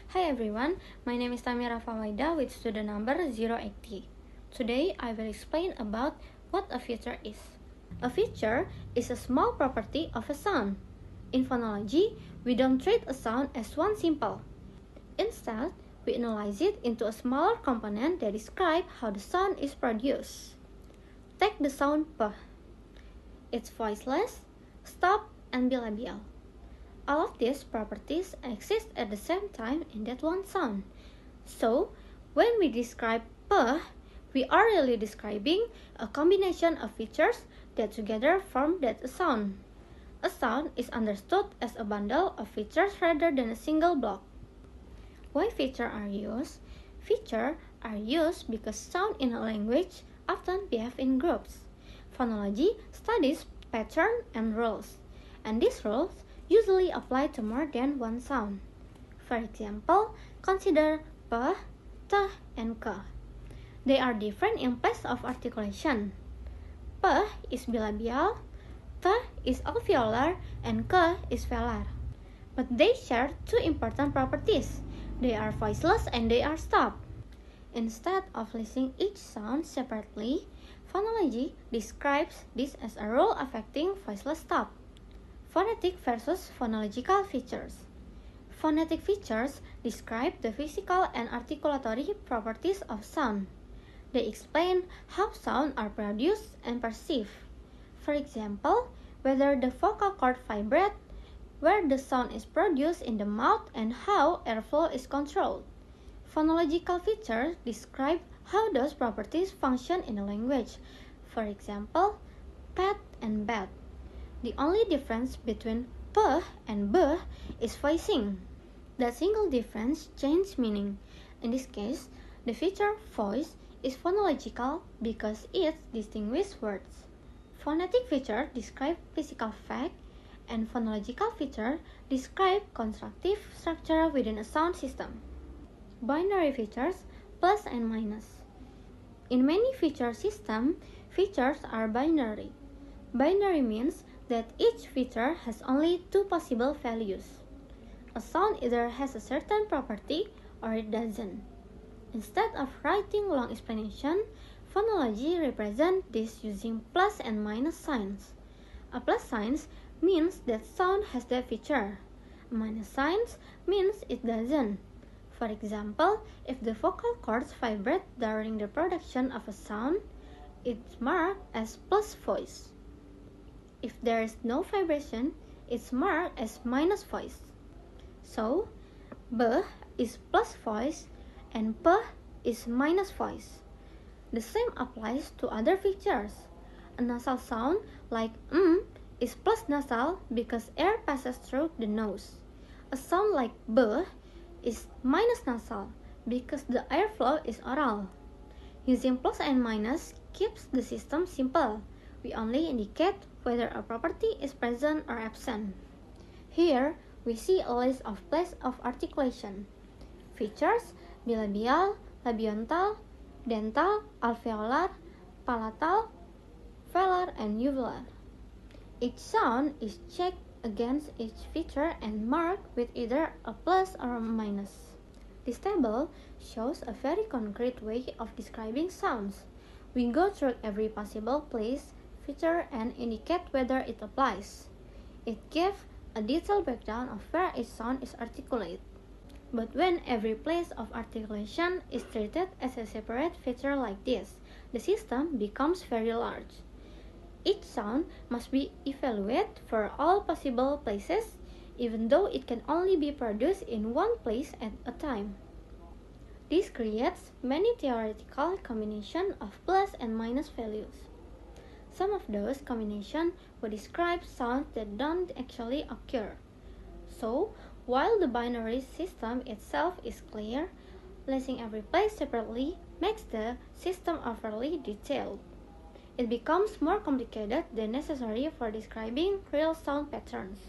Hi everyone, my name is Tamira Fawaida with student number 080. Today I will explain about what a feature is. A feature is a small property of a sound. In phonology, we don't treat a sound as one simple. Instead, we analyze it into a smaller component that describe how the sound is produced. Take the sound P. It's voiceless, stop, and bilabial. All of these properties exist at the same time in that one sound. So, when we describe P, we are really describing a combination of features that together form that sound. A sound is understood as a bundle of features rather than a single block. Why features are used? Features are used because sound in a language often behave in groups. Phonology studies pattern and rules, and these rules usually apply to more than one sound. For example, consider P, T, and K. They are different in place of articulation. P is bilabial, T is alveolar, and K is velar. But they share two important properties. They are voiceless and they are stop. Instead of listing each sound separately, phonology describes this as a rule affecting voiceless stop. Phonetic versus phonological features. Phonetic features describe the physical and articulatory properties of sound. They explain how sounds are produced and perceived. For example, whether the vocal cord vibrates, where the sound is produced in the mouth, and how airflow is controlled. Phonological features describe how those properties function in a language. For example, pat and bat. The only difference between P and B is voicing. That single difference changes meaning. In this case, the feature voice is phonological because it distinguishes words. Phonetic features describe physical fact, and phonological features describe constructive structure within a sound system. Binary features, plus and minus. In many feature systems, features are binary. Binary means that each feature has only two possible values. A sound either has a certain property or it doesn't. Instead of writing long explanation, phonology represents this using plus and minus signs. A plus sign means that sound has that feature. A minus sign means it doesn't. For example, if the vocal cords vibrate during the production of a sound, it's marked as plus voice. If there is no vibration, it's marked as minus voice. So, B is plus voice and P is minus voice. The same applies to other features. A nasal sound like is plus nasal because air passes through the nose. A sound like B is minus nasal because the airflow is oral. Using plus and minus keeps the system simple. We only indicate whether a property is present or absent. Here, we see a list of places of articulation. Features: bilabial, labiontal, dental, alveolar, palatal, velar, and uvular. Each sound is checked against each feature and marked with either a plus or a minus. This table shows a very concrete way of describing sounds. We go through every possible place, feature, and indicate whether it applies. It gives a detailed breakdown of where each sound is articulate. But when every place of articulation is treated as a separate feature like this, the system becomes very large. Each sound must be evaluated for all possible places, even though it can only be produced in one place at a time. This creates many theoretical combinations of plus and minus values. Some of those combinations would describe sounds that don't actually occur. So, while the binary system itself is clear, listing every place separately makes the system overly detailed. It becomes more complicated than necessary for describing real sound patterns.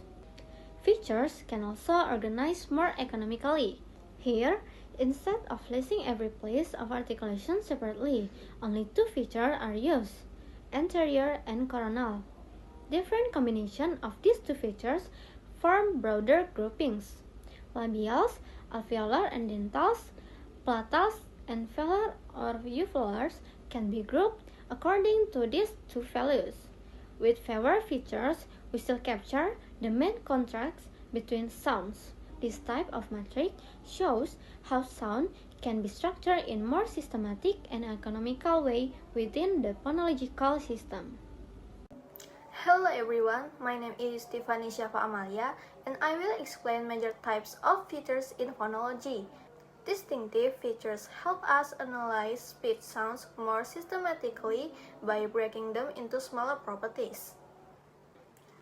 Features can also organize more economically. Here, instead of listing every place of articulation separately, only two features are used: anterior and coronal. Different combinations of these two features form broader groupings. Labials alveolar and dentals, palatals, and velar or uvulars can be grouped according to these two values. With fewer features, we still capture the main contrasts between sounds. This type of matrix shows how sound can be structured in more systematic and economical way within the phonological system. Hello everyone, my name is Tiffany Syafa Amalia and I will explain major types of features in phonology. Distinctive features help us analyze speech sounds more systematically by breaking them into smaller properties.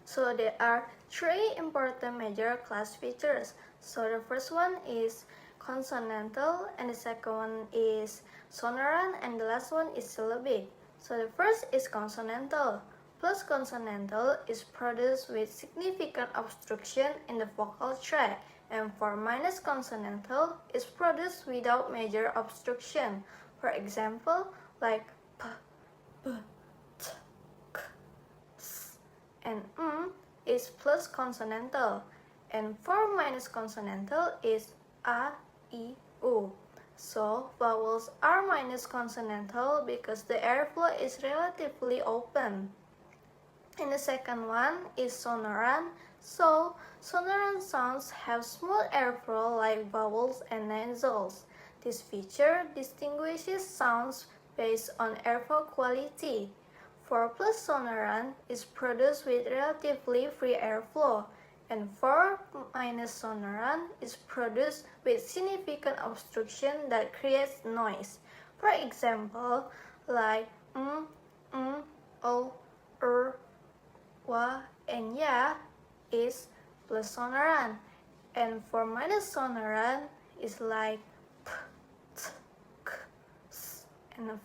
So there are three important major class features. So the first one is consonantal, and the second one is sonorant, and the last one is syllabic. So the first is consonantal. Plus consonantal is produced with significant obstruction in the vocal tract, and for minus consonantal is produced without major obstruction. For example, like p, b, t, k, s, and is plus consonantal, and for minus consonantal is a, I, u. So vowels are minus consonantal because the airflow is relatively open. And the second one is sonorant. So sonorant sounds have smooth airflow like vowels and nasals. This feature distinguishes sounds based on airflow quality. 4 plus sonorant is produced with relatively free airflow, and 4 minus sonorant is produced with significant obstruction that creates noise. For example, like o, wa, and ya is plus sonorant, and for minus sonorant is like p, t, k, s, and f.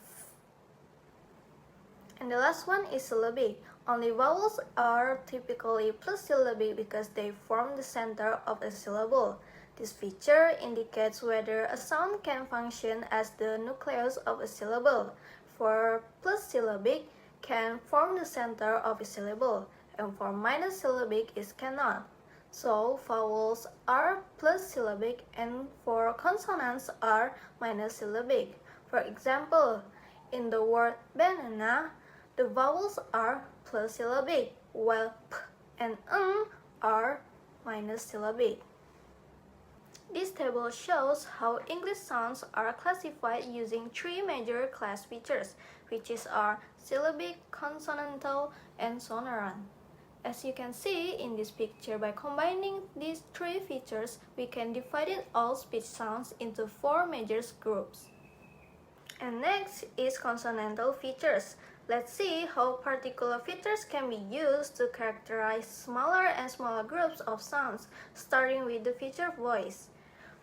And the last one is syllabic. Only vowels are typically plus syllabic because they form the center of a syllable. This feature indicates whether a sound can function as the nucleus of a syllable. For plus syllabic, can form the center of a syllable, and for minus syllabic it cannot. So vowels are plus syllabic and for consonants are minus syllabic. For example, in the word banana, the vowels are plus syllabic, while p and are minus syllabic. This table shows how English sounds are classified using three major class features, which are syllabic, consonantal, and sonorant. As you can see in this picture, by combining these three features, we can divide all speech sounds into 4 major groups. And next is consonantal features. Let's see how particular features can be used to characterize smaller and smaller groups of sounds, starting with the feature voice.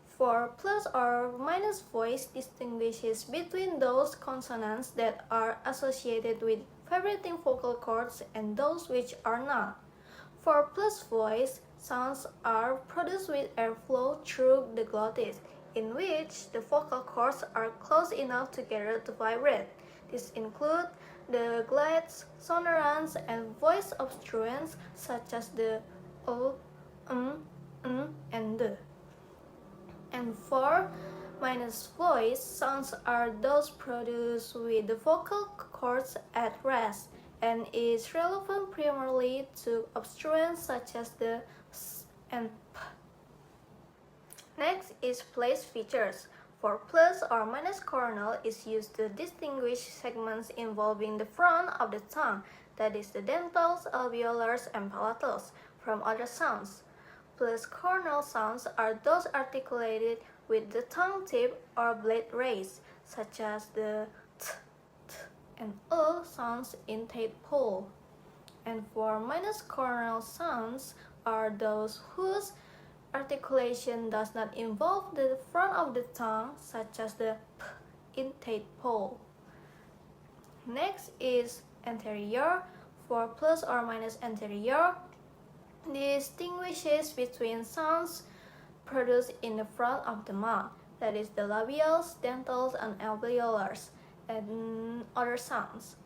For plus or minus voice distinguishes between those consonants that are associated with vibrating vocal cords and those which are not. For plus voice, sounds are produced with airflow through the glottis, in which the vocal cords are close enough together to vibrate. These include the glades, sonorants, and voice obstruents such as the o, and the. And for minus voice, sounds are those produced with the vocal cords at rest and is relevant primarily to obstruents such as the s and p. Next is place features. For plus or minus coronal is used to distinguish segments involving the front of the tongue, that is the dentals, alveolars, and palatals, from other sounds. Plus coronal sounds are those articulated with the tongue tip or blade raised, such as the t, t, and sounds in tadpole. And for minus coronal sounds are those whose articulation does not involve the front of the tongue, such as the p in tadpole. Next is anterior. For plus or minus anterior, distinguishes between sounds produced in the front of the mouth, that is the labials, dentals, and alveolars, and other sounds.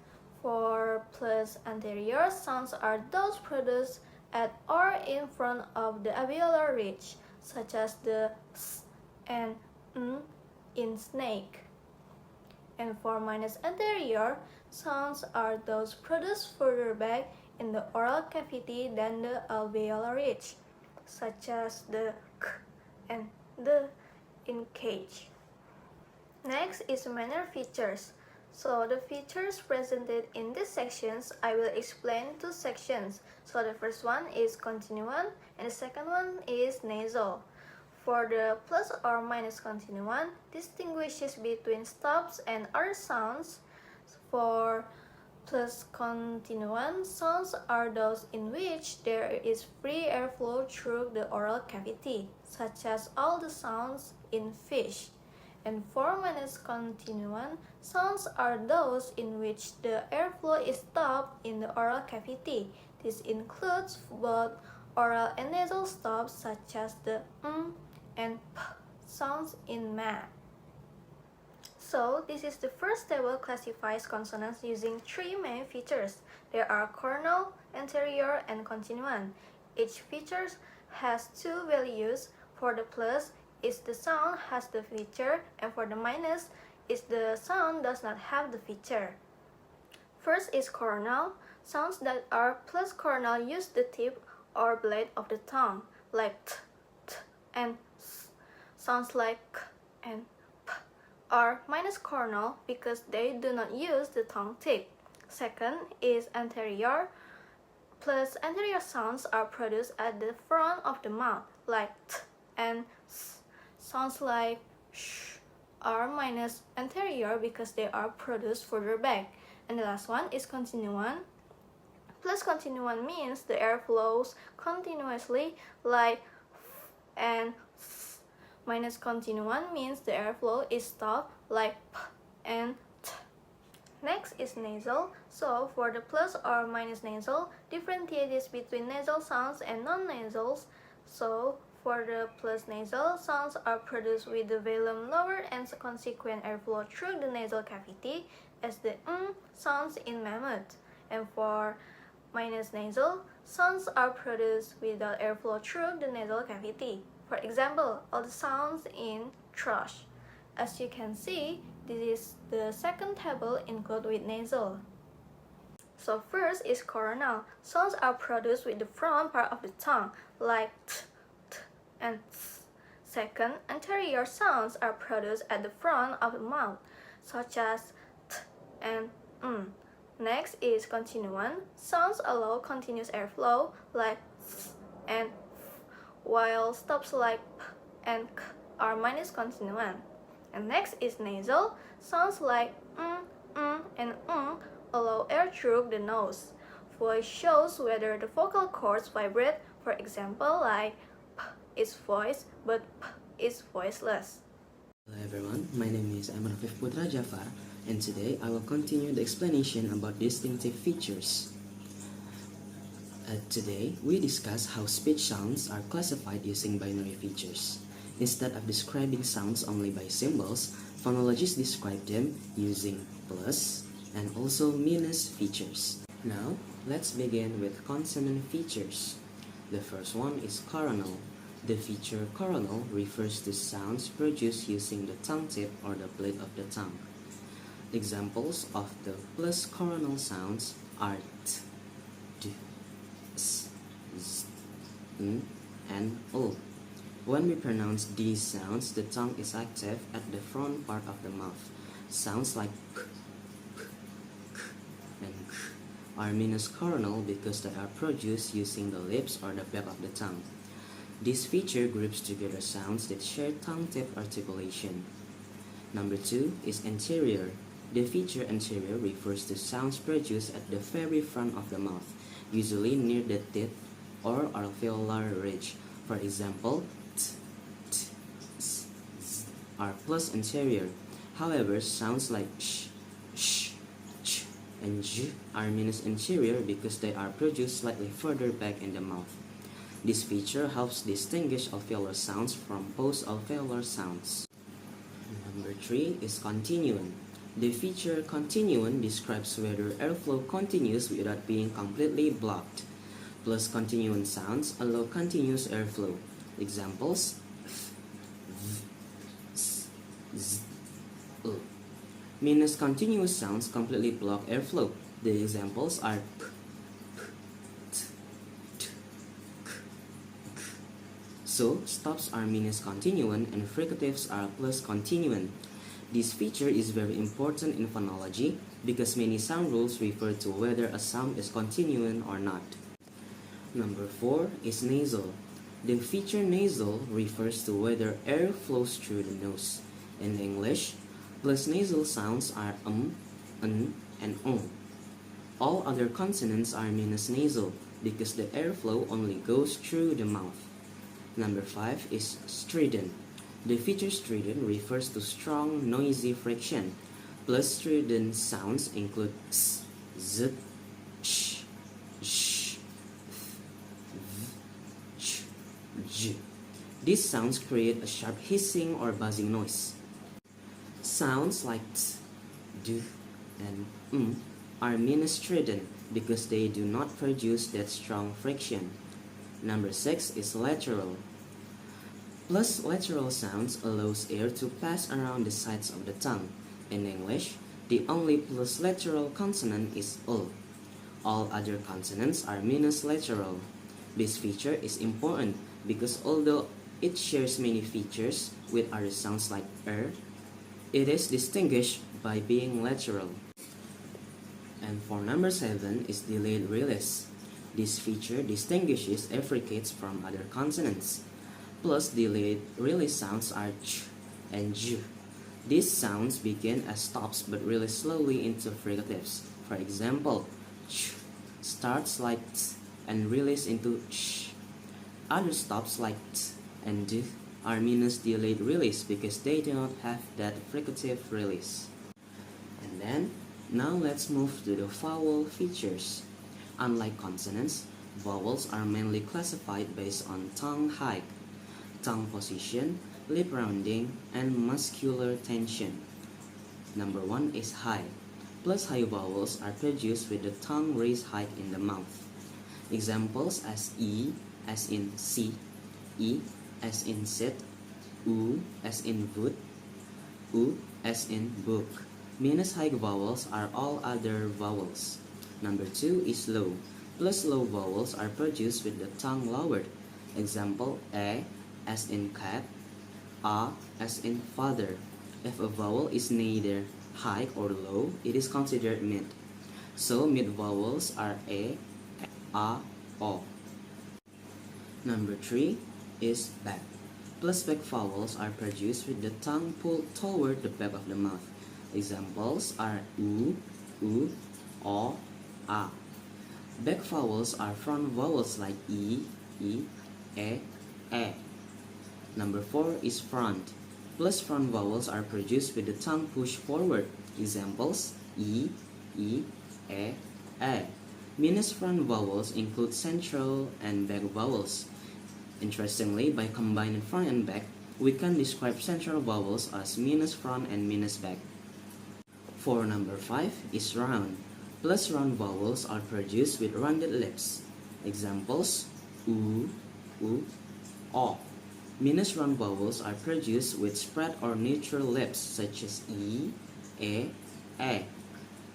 For plus anterior, sounds are those produced at or in front of the alveolar ridge, such as the s, and n in snake. And for minus anterior, sounds are those produced further back in the oral cavity than the alveolar ridge, such as the k and the in cage. Next is minor features. So the features presented in these sections, I will explain two sections. So the first one is continuum and the second one is nasal. For the plus or minus continuum, distinguishes between stops and other sounds. For plus continuum, sounds are those in which there is free airflow through the oral cavity, such as all the sounds in fish. And for minus continuum, sounds are those in which the airflow is stopped in the oral cavity. This includes both oral and nasal stops such as the and p sounds in math. So this is the first table classifies consonants using three main features. There are coronal, anterior, and continuum. Each feature has two values. For the plus, is the sound has the feature, and for the minus, is the sound does not have the feature. First is coronal. Sounds that are plus coronal use the tip or blade of the tongue, like t, t, and s. Sounds like k and p are minus coronal because they do not use the tongue tip. Second is anterior. Plus anterior sounds are produced at the front of the mouth, like t and s. Sounds like sh are minus anterior because they are produced further back. And the last one is continuum. Plus continuum means the air flows continuously like f and s. Minus continuum means the airflow is stopped like p and t. Next is nasal. So for the plus or minus nasal, differentiates between nasal sounds and non-nasals. So for the plus nasal, sounds are produced with the velum lowered and consequent airflow through the nasal cavity as the sounds in mammoth. And for minus nasal, sounds are produced without airflow through the nasal cavity. For example, all the sounds in thrush. As you can see, this is the second table included with nasal. So first is coronal. Sounds are produced with the front part of the tongue, like t, t, and s. Second, anterior sounds are produced at the front of the mouth, such as t and Next is continuum. Sounds allow continuous airflow, like s and f, while stops like p and k are minus continuum. And next is nasal. Sounds like and allow air through the nose. Voice shows whether the vocal cords vibrate. For example, like p is voice, but p is voiceless. Hello everyone, my name is Ahmad Afif Putra Jafar, and today I will continue the explanation about distinctive features. Today, we discuss how speech sounds are classified using binary features. Instead of describing sounds only by symbols, phonologists describe them using plus and also minus features. Now, let's begin with consonant features. The first one is coronal. The feature coronal refers to sounds produced using the tongue tip or the blade of the tongue. Examples of the plus coronal sounds are t, d, s, z, n, and o. When we pronounce these sounds, the tongue is active at the front part of the mouth. Sounds like k, k, k, and k are minus coronal because they are produced using the lips or the back of the tongue. This feature groups together sounds that share tongue tip articulation. Number 2 is anterior. The feature anterior refers to sounds produced at the very front of the mouth, usually near the teeth or alveolar ridge. For example, t, t, s, z are plus anterior. However, sounds like sh, sh, ch, and j are minus anterior because they are produced slightly further back in the mouth. This feature helps distinguish alveolar sounds from post-alveolar sounds. Number 3 is continuum. The feature continuum describes whether airflow continues without being completely blocked. Plus continuum sounds allow continuous airflow. Examples: th, v, z, l. Minus continuous sounds completely block airflow. The examples are p, p, t, t, k, k. So, stops are minus continuant and fricatives are plus continuant. This feature is very important in phonology because many sound rules refer to whether a sound is continuant or not. Number 4 is nasal. The feature nasal refers to whether air flows through the nose. In English, plus nasal sounds are n, and o. All other consonants are minus nasal because the airflow only goes through the mouth. Number 5 is strident. The feature strident refers to strong, noisy friction. Plus strident sounds include s, z, sh, sh, v, ch, j. These sounds create a sharp hissing or buzzing noise. Sounds like t, d, and are minus strident because they do not produce that strong friction. Number 6 is lateral. Plus lateral sounds allows air to pass around the sides of the tongue. In English, the only plus lateral consonant is l. All other consonants are minus lateral. This feature is important because although it shares many features with other sounds like it is distinguished by being lateral. And for number 7 is delayed release. This feature distinguishes affricates from other consonants. Plus delayed release sounds are ch and j. These sounds begin as stops but release slowly into fricatives. For example, ch starts like t and release into sh. Other stops like t and d are minus delayed release because they do not have that fricative release. And then, now let's move to the vowel features. Unlike consonants, vowels are mainly classified based on tongue height, tongue position, lip rounding, and muscular tension. Number 1 is high. Plus high vowels are produced with the tongue raised high in the mouth. Examples as e as in see, e as in sit, u as in wood, u as in book. Minus high vowels are all other vowels. Number 2 is low. Plus low vowels are produced with the tongue lowered. Example, a as in cat, a as in father. If a vowel is neither high or low, it is considered mid. So mid vowels are a, o. Number 3 is back. Plus back vowels are produced with the tongue pulled toward the back of the mouth. Examples are u, o, a. Back vowels are front vowels like e, e, e. Number 4 is front. Plus front vowels are produced with the tongue pushed forward. Examples e, e. Minus front vowels include central and back vowels. Interestingly, by combining front and back, we can describe central vowels as minus front and minus back. For number 5 is round. Plus round vowels are produced with rounded lips. Examples u, o. Minus round vowels are produced with spread or neutral lips such as e, e.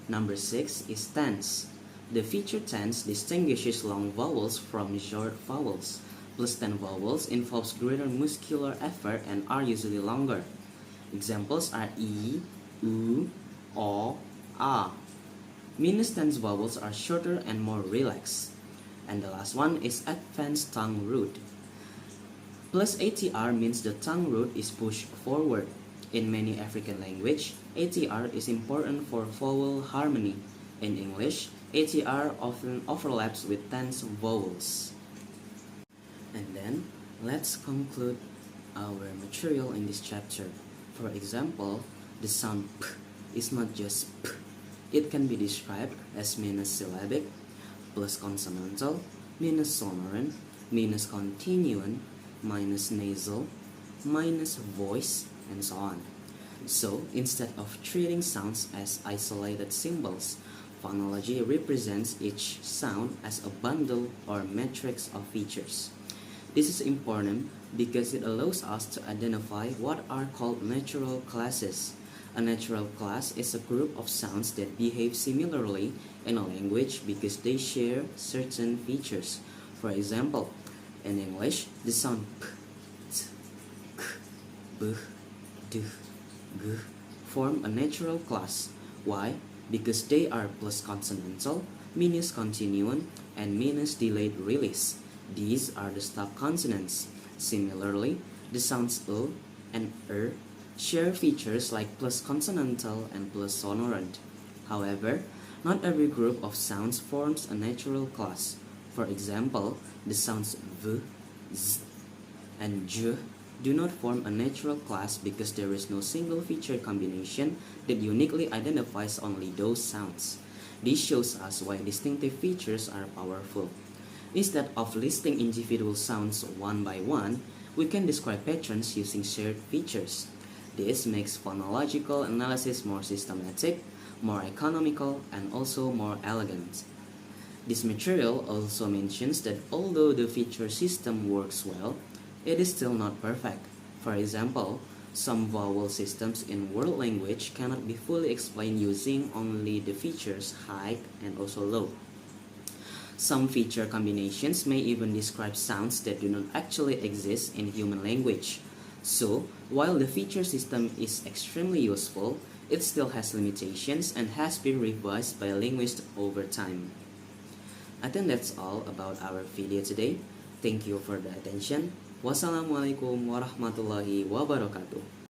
Number 6 is tense. The feature tense distinguishes long vowels from short vowels. Plus 10 vowels involves greater muscular effort and are usually longer. Examples are e, u, o, a. Minus tense vowels are shorter and more relaxed. And the last one is advanced tongue root. Plus ATR means the tongue root is pushed forward. In many African language, ATR is important for vowel harmony. In English, ATR often overlaps with tense vowels. And then, let's conclude our material in this chapter. For example, the sound p is not just p. It can be described as minus syllabic, plus consonantal, minus sonorant, minus continuant, minus nasal, minus voice, and so on. So, instead of treating sounds as isolated symbols, phonology represents each sound as a bundle or matrix of features. This is important because it allows us to identify what are called natural classes. A natural class is a group of sounds that behave similarly in a language because they share certain features. For example, in English, the sound p, t, k, b, d, g form a natural class. Why? Because they are plus consonantal, minus continuum, and minus delayed release. These are the stop consonants. Similarly, the sounds O and share features like plus consonantal and plus sonorant. However, not every group of sounds forms a natural class. For example, the sounds V, Z, and J do not form a natural class because there is no single feature combination that uniquely identifies only those sounds. This shows us why distinctive features are powerful. Instead of listing individual sounds one by one, we can describe patterns using shared features. This makes phonological analysis more systematic, more economical, and also more elegant. This material also mentions that although the feature system works well, it is still not perfect. For example, some vowel systems in world language cannot be fully explained using only the features high and also low. Some feature combinations may even describe sounds that do not actually exist in human language. So, while the feature system is extremely useful, it still has limitations and has been revised by linguists over time. I think that's all about our video today. Thank you for the attention. Wassalamualaikum warahmatullahi wabarakatuh.